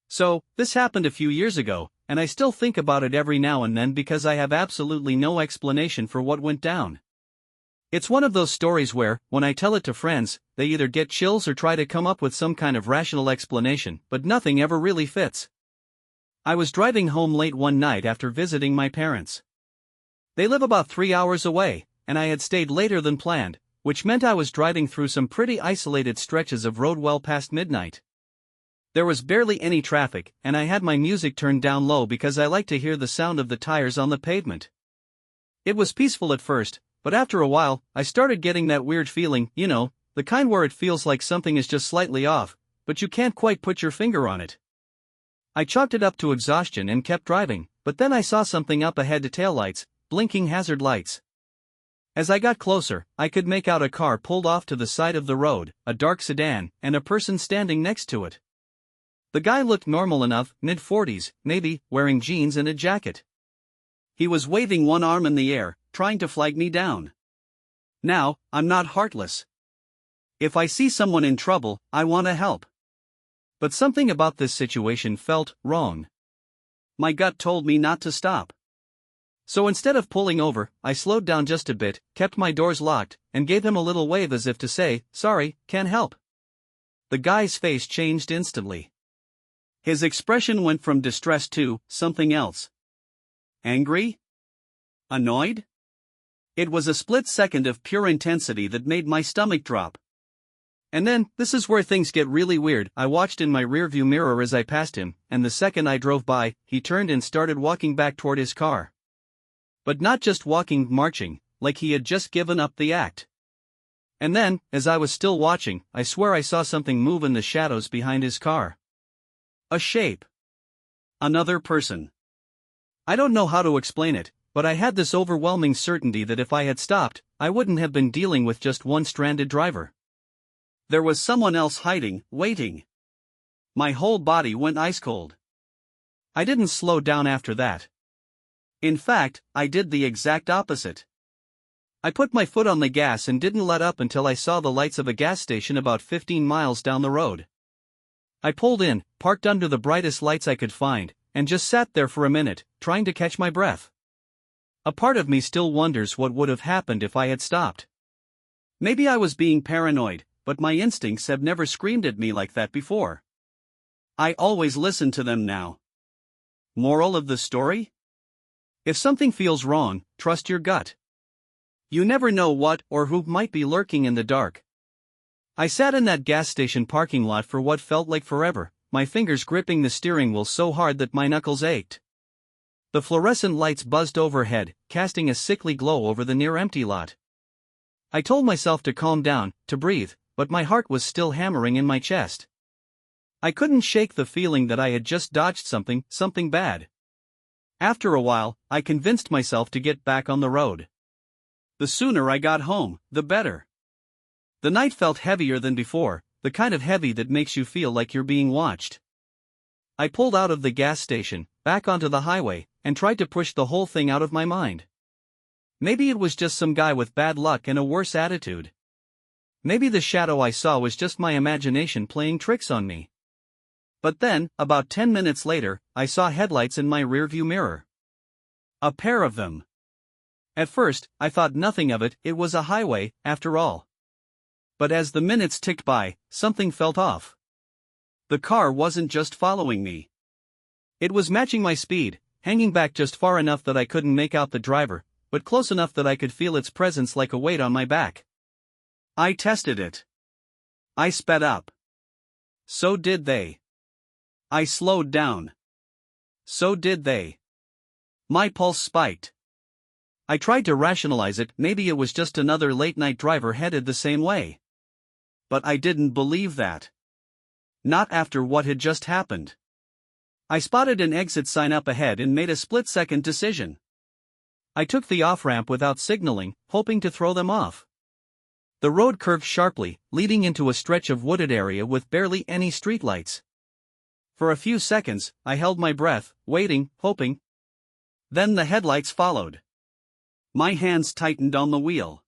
So, this happened a few years ago, and I still think about it every now and then because I have absolutely no explanation for what went down. It's one of those stories where, when I tell it to friends, they either get chills or try to come up with some kind of rational explanation, but nothing ever really fits. I was driving home late one night after visiting my parents. They live about 3 hours away, and I had stayed later than planned, which meant I was driving through some pretty isolated stretches of road well past midnight. There was barely any traffic, and I had my music turned down low because I like to hear the sound of the tires on the pavement. It was peaceful at first, but after a while, I started getting that weird feeling, the kind where it feels like something is just slightly off, but you can't quite put your finger on it. I chalked it up to exhaustion and kept driving, but then I saw something up ahead to taillights, blinking hazard lights. As I got closer, I could make out a car pulled off to the side of the road, a dark sedan, and a person standing next to it. The guy looked normal enough, mid-40s, maybe, wearing jeans and a jacket. He was waving one arm in the air, trying to flag me down. Now, I'm not heartless. If I see someone in trouble, I want to help. But something about this situation felt wrong. My gut told me not to stop. So instead of pulling over, I slowed down just a bit, kept my doors locked, and gave him a little wave as if to say, "Sorry, can't help." The guy's face changed instantly. His expression went from distress to something else. Angry? Annoyed? It was a split second of pure intensity that made my stomach drop. And then, this is where things get really weird. I watched in my rearview mirror as I passed him, and the second I drove by, he turned and started walking back toward his car. But not just walking, marching, like he had just given up the act. And then, as I was still watching, I swear I saw something move in the shadows behind his car. A shape. Another person. I don't know how to explain it, but I had this overwhelming certainty that if I had stopped, I wouldn't have been dealing with just one stranded driver. There was someone else hiding, waiting. My whole body went ice cold. I didn't slow down after that. In fact, I did the exact opposite. I put my foot on the gas and didn't let up until I saw the lights of a gas station about 15 miles down the road. I pulled in, parked under the brightest lights I could find, and just sat there for a minute, trying to catch my breath. A part of me still wonders what would have happened if I had stopped. Maybe I was being paranoid, but my instincts have never screamed at me like that before. I always listen to them now. Moral of the story? If something feels wrong, trust your gut. You never know what or who might be lurking in the dark. I sat in that gas station parking lot for what felt like forever, my fingers gripping the steering wheel so hard that my knuckles ached. The fluorescent lights buzzed overhead, casting a sickly glow over the near-empty lot. I told myself to calm down, to breathe, but my heart was still hammering in my chest. I couldn't shake the feeling that I had just dodged something bad. After a while, I convinced myself to get back on the road. The sooner I got home, the better. The night felt heavier than before, the kind of heavy that makes you feel like you're being watched. I pulled out of the gas station, back onto the highway, and tried to push the whole thing out of my mind. Maybe it was just some guy with bad luck and a worse attitude. Maybe the shadow I saw was just my imagination playing tricks on me. But then, about 10 minutes later, I saw headlights in my rearview mirror. A pair of them. At first, I thought nothing of it, it was a highway, after all. But as the minutes ticked by, something felt off. The car wasn't just following me. It was matching my speed, hanging back just far enough that I couldn't make out the driver, but close enough that I could feel its presence like a weight on my back. I tested it. I sped up. So did they. I slowed down. So did they. My pulse spiked. I tried to rationalize it, maybe it was just another late-night driver headed the same way. But I didn't believe that. Not after what had just happened. I spotted an exit sign up ahead and made a split-second decision. I took the off-ramp without signaling, hoping to throw them off. The road curved sharply, leading into a stretch of wooded area with barely any streetlights. For a few seconds, I held my breath, waiting, hoping. Then the headlights followed. My hands tightened on the wheel.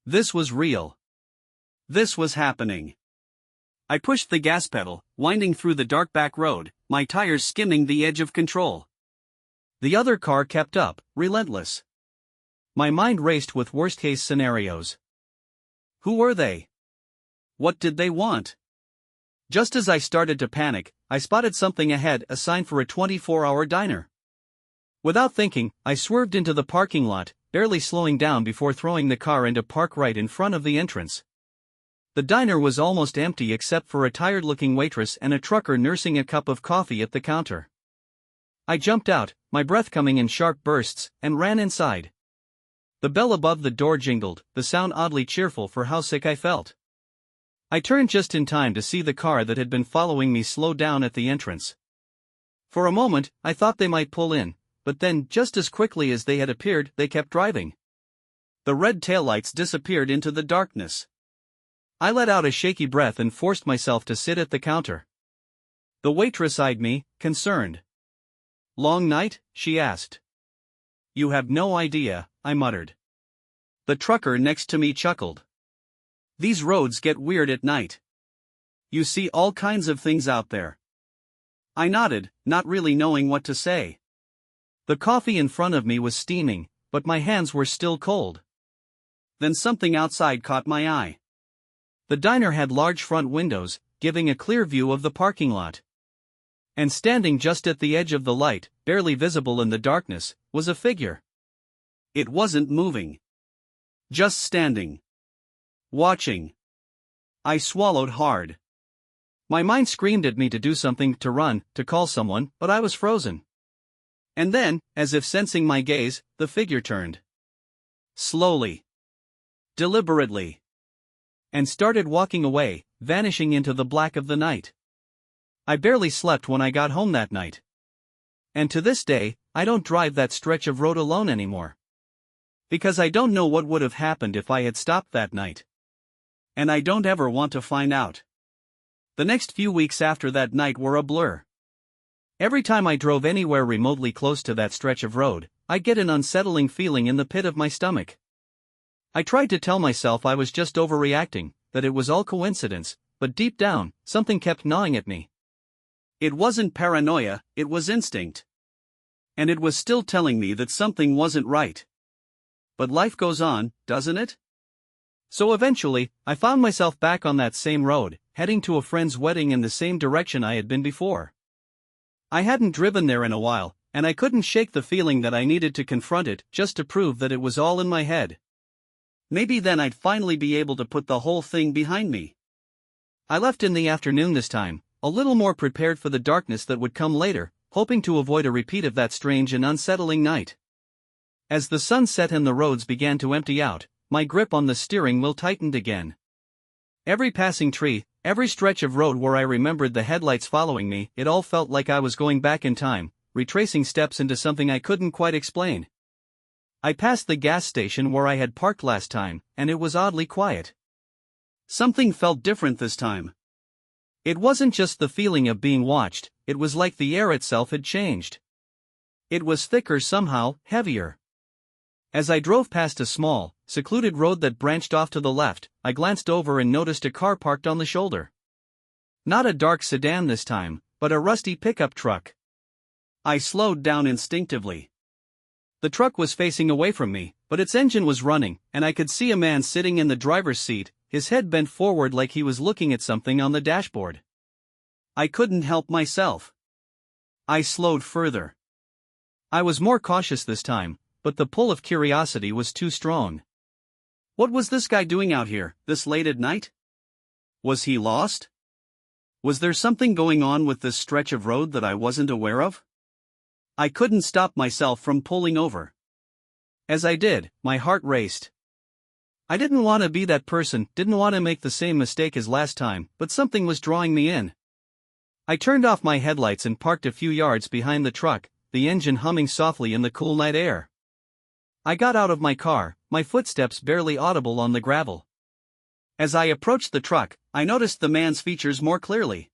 This was real. This was happening. I pushed the gas pedal, winding through the dark back road, my tires skimming the edge of control. The other car kept up, relentless. My mind raced with worst-case scenarios. Who were they? What did they want? Just as I started to panic, I spotted something ahead, a sign for a 24-hour diner. Without thinking, I swerved into the parking lot, barely slowing down before throwing the car into park right in front of the entrance. The diner was almost empty except for a tired-looking waitress and a trucker nursing a cup of coffee at the counter. I jumped out, my breath coming in sharp bursts, and ran inside. The bell above the door jingled, the sound oddly cheerful for how sick I felt. I turned just in time to see the car that had been following me slow down at the entrance. For a moment, I thought they might pull in, but then, just as quickly as they had appeared, they kept driving. The red taillights disappeared into the darkness. I let out a shaky breath and forced myself to sit at the counter. The waitress eyed me, concerned. "Long night?" she asked. "You have no idea," I muttered. The trucker next to me chuckled. "These roads get weird at night. You see all kinds of things out there." I nodded, not really knowing what to say. The coffee in front of me was steaming, but my hands were still cold. Then something outside caught my eye. The diner had large front windows, giving a clear view of the parking lot. And standing just at the edge of the light, barely visible in the darkness, was a figure. It wasn't moving. Just standing. Watching. I swallowed hard. My mind screamed at me to do something, to run, to call someone, but I was frozen. And then, as if sensing my gaze, the figure turned. Slowly. Deliberately. And started walking away, vanishing into the black of the night. I barely slept when I got home that night. And to this day, I don't drive that stretch of road alone anymore. Because I don't know what would have happened if I had stopped that night. And I don't ever want to find out. The next few weeks after that night were a blur. Every time I drove anywhere remotely close to that stretch of road, I'd get an unsettling feeling in the pit of my stomach. I tried to tell myself I was just overreacting, that it was all coincidence, but deep down, something kept gnawing at me. It wasn't paranoia, it was instinct. And it was still telling me that something wasn't right. But life goes on, doesn't it? So eventually, I found myself back on that same road, heading to a friend's wedding in the same direction I had been before. I hadn't driven there in a while, and I couldn't shake the feeling that I needed to confront it just to prove that it was all in my head. Maybe then I'd finally be able to put the whole thing behind me. I left in the afternoon this time, a little more prepared for the darkness that would come later, hoping to avoid a repeat of that strange and unsettling night. As the sun set and the roads began to empty out, my grip on the steering wheel tightened again. Every passing tree, every stretch of road where I remembered the headlights following me, it all felt like I was going back in time, retracing steps into something I couldn't quite explain. I passed the gas station where I had parked last time, and it was oddly quiet. Something felt different this time. It wasn't just the feeling of being watched, it was like the air itself had changed. It was thicker somehow, heavier. As I drove past a small, secluded road that branched off to the left, I glanced over and noticed a car parked on the shoulder. Not a dark sedan this time, but a rusty pickup truck. I slowed down instinctively. The truck was facing away from me, but its engine was running, and I could see a man sitting in the driver's seat, his head bent forward like he was looking at something on the dashboard. I couldn't help myself. I slowed further. I was more cautious this time, but the pull of curiosity was too strong. What was this guy doing out here, this late at night? Was he lost? Was there something going on with this stretch of road that I wasn't aware of? I couldn't stop myself from pulling over. As I did, my heart raced. I didn't want to be that person, didn't want to make the same mistake as last time, but something was drawing me in. I turned off my headlights and parked a few yards behind the truck, the engine humming softly in the cool night air. I got out of my car, my footsteps barely audible on the gravel. As I approached the truck, I noticed the man's features more clearly.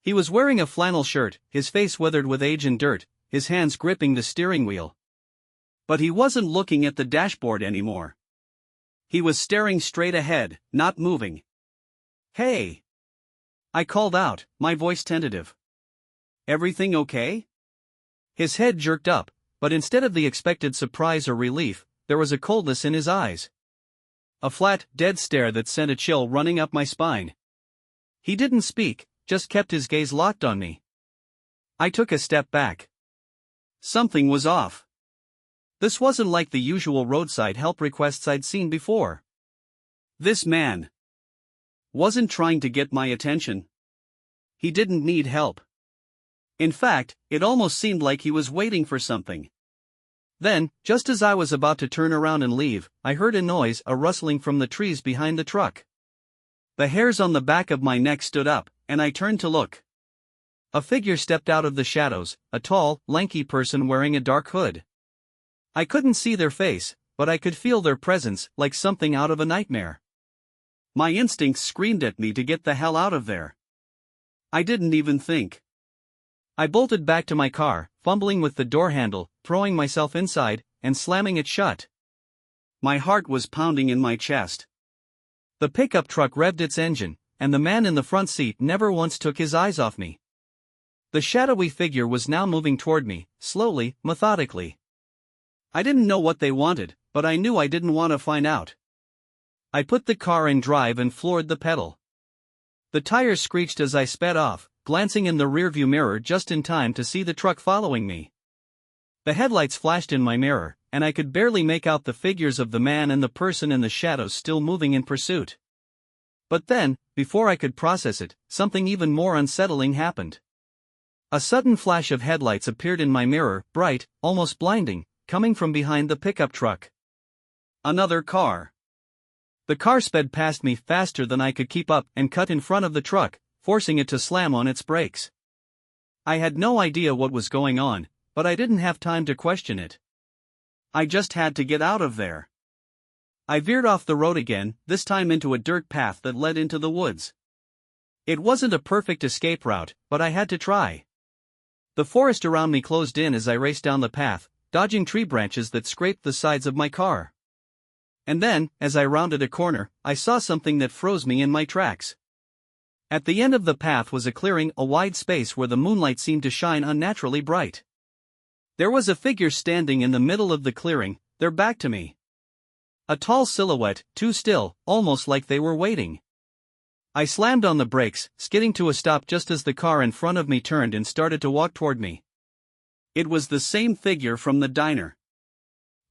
He was wearing a flannel shirt, his face weathered with age and dirt, his hands gripping the steering wheel. But he wasn't looking at the dashboard anymore. He was staring straight ahead, not moving. "Hey!" I called out, my voice tentative. Everything okay? His head jerked up, but instead of the expected surprise or relief, there was a coldness in his eyes. A flat, dead stare that sent a chill running up my spine. He didn't speak, just kept his gaze locked on me. I took a step back. Something was off. This wasn't like the usual roadside help requests I'd seen before. This man wasn't trying to get my attention. He didn't need help. In fact, it almost seemed like he was waiting for something. Then, just as I was about to turn around and leave, I heard a noise, a rustling from the trees behind the truck. The hairs on the back of my neck stood up, and I turned to look. A figure stepped out of the shadows, a tall, lanky person wearing a dark hood. I couldn't see their face, but I could feel their presence, like something out of a nightmare. My instincts screamed at me to get the hell out of there. I didn't even think. I bolted back to my car, fumbling with the door handle, throwing myself inside, and slamming it shut. My heart was pounding in my chest. The pickup truck revved its engine, and the man in the front seat never once took his eyes off me. The shadowy figure was now moving toward me, slowly, methodically. I didn't know what they wanted, but I knew I didn't want to find out. I put the car in drive and floored the pedal. The tires screeched as I sped off, glancing in the rearview mirror just in time to see the truck following me. The headlights flashed in my mirror, and I could barely make out the figures of the man and the person in the shadows still moving in pursuit. But then, before I could process it, something even more unsettling happened. A sudden flash of headlights appeared in my mirror, bright, almost blinding, coming from behind the pickup truck. Another car. The car sped past me faster than I could keep up and cut in front of the truck, forcing it to slam on its brakes. I had no idea what was going on, but I didn't have time to question it. I just had to get out of there. I veered off the road again, this time into a dirt path that led into the woods. It wasn't a perfect escape route, but I had to try. The forest around me closed in as I raced down the path, dodging tree branches that scraped the sides of my car. And then, as I rounded a corner, I saw something that froze me in my tracks. At the end of the path was a clearing, a wide space where the moonlight seemed to shine unnaturally bright. There was a figure standing in the middle of the clearing, their back to me. A tall silhouette, too still, almost like they were waiting. I slammed on the brakes, skidding to a stop just as the car in front of me turned and started to walk toward me. It was the same figure from the diner.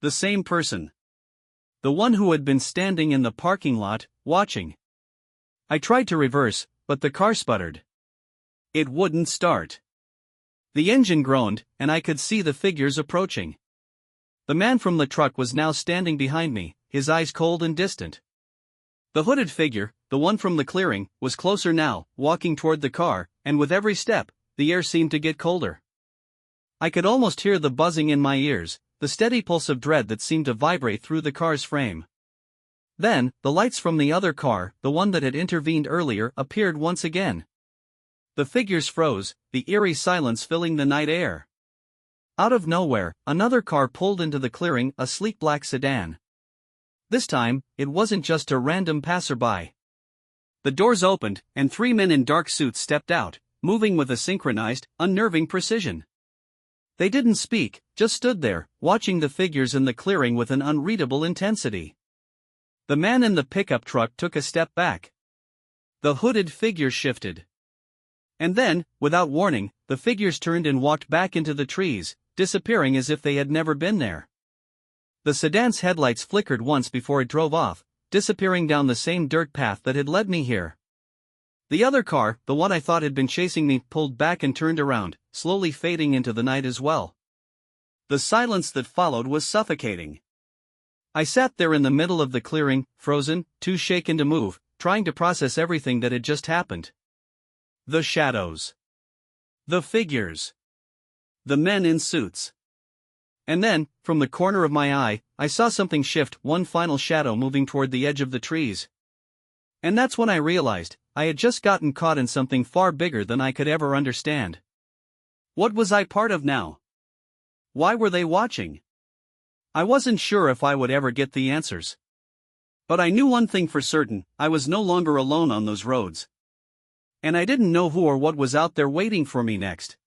The same person. The one who had been standing in the parking lot, watching. I tried to reverse, but the car sputtered. It wouldn't start. The engine groaned, and I could see the figures approaching. The man from the truck was now standing behind me, his eyes cold and distant. The hooded figure, the one from the clearing, was closer now, walking toward the car, and with every step, the air seemed to get colder. I could almost hear the buzzing in my ears, the steady pulse of dread that seemed to vibrate through the car's frame. Then, the lights from the other car, the one that had intervened earlier, appeared once again. The figures froze, the eerie silence filling the night air. Out of nowhere, another car pulled into the clearing, a sleek black sedan. This time, it wasn't just a random passerby. The doors opened, and 3 men in dark suits stepped out, moving with a synchronized, unnerving precision. They didn't speak, just stood there, watching the figures in the clearing with an unreadable intensity. The man in the pickup truck took a step back. The hooded figure shifted. And then, without warning, the figures turned and walked back into the trees, disappearing as if they had never been there. The sedan's headlights flickered once before it drove off, disappearing down the same dirt path that had led me here. The other car, the one I thought had been chasing me, pulled back and turned around, slowly fading into the night as well. The silence that followed was suffocating. I sat there in the middle of the clearing, frozen, too shaken to move, trying to process everything that had just happened. The shadows. The figures. The men in suits. And then, from the corner of my eye, I saw something shift, one final shadow moving toward the edge of the trees. And that's when I realized, I had just gotten caught in something far bigger than I could ever understand. What was I part of now? Why were they watching? I wasn't sure if I would ever get the answers. But I knew one thing for certain, I was no longer alone on those roads. and I didn't know who or what was out there waiting for me next.